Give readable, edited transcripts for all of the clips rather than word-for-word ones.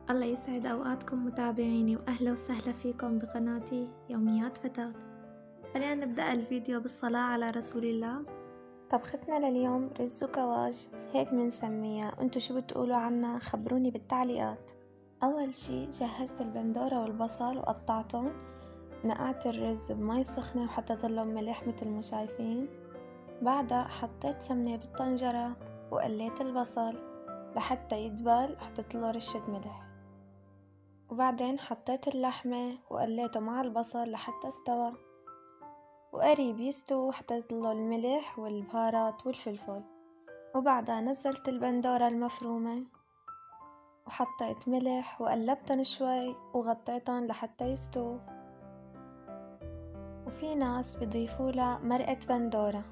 الله يسعد أوقاتكم متابعيني وأهلا وسهلا فيكم بقناتي يوميات فتاة. خلينا نبدأ الفيديو بالصلاة على رسول الله. طبختنا لليوم رز وكواج، هيك منسميها، انتو شو بتقولوا عنها؟ خبروني بالتعليقات. أول شي جهزت البندورة والبصل وقطعتهم، نقعت الرز بمي سخنة وحطيت لهم ملح مثل ما شايفين. بعدها حطيت سمنة بالطنجرة وقليت البصل لحتى يدبل وحطيت له رشة ملح، وبعدين حطيت اللحمة وقليته مع البصل لحتى استوى، وقريب يستوي حطيت له الملح والبهارات والفلفل، وبعدها نزلت البندورة المفرومة وحطيت ملح وقلبتن شوي وغطيتن لحتى يستووا. وفي ناس بيضيفولها مرقة بندورة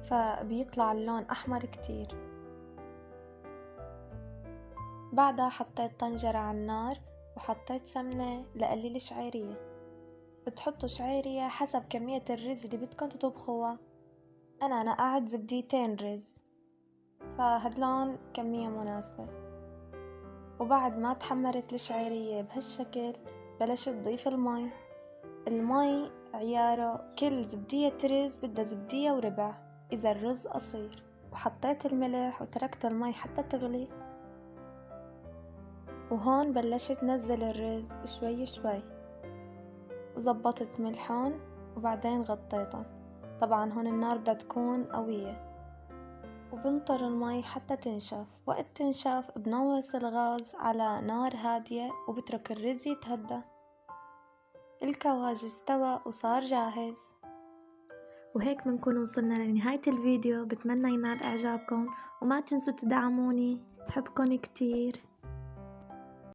فبيطلع اللون أحمر كتير. بعدها حطيت طنجرة على النار وحطيت سمنة لقليل شعيرية، بتحطوا شعيرية حسب كمية الرز اللي بدكم تطبخوها. أنا نقعت زبديتين رز فهدلون كمية مناسبة. وبعد ما تحمرت الشعيرية بهالشكل بلشت تضيف المي عياره كل زبدية رز بدها زبدية وربع إذا الرز قصير، وحطيت الملح وتركت المي حتى تغلي، وهون بلشت نزل الرز شوي شوي وزبطت ملحهم وبعدين غطيتهم. طبعا هون النار بدها تكون قوية، وبنطر المي حتى تنشف. وقت تنشف بنوص الغاز على نار هادية وبترك الرز يتهدى. الكواج استوى وصار جاهز. وهيك بنكون وصلنا لنهاية الفيديو، بتمنى ينال إعجابكم وما تنسوا تدعموني، بحبكم كتير.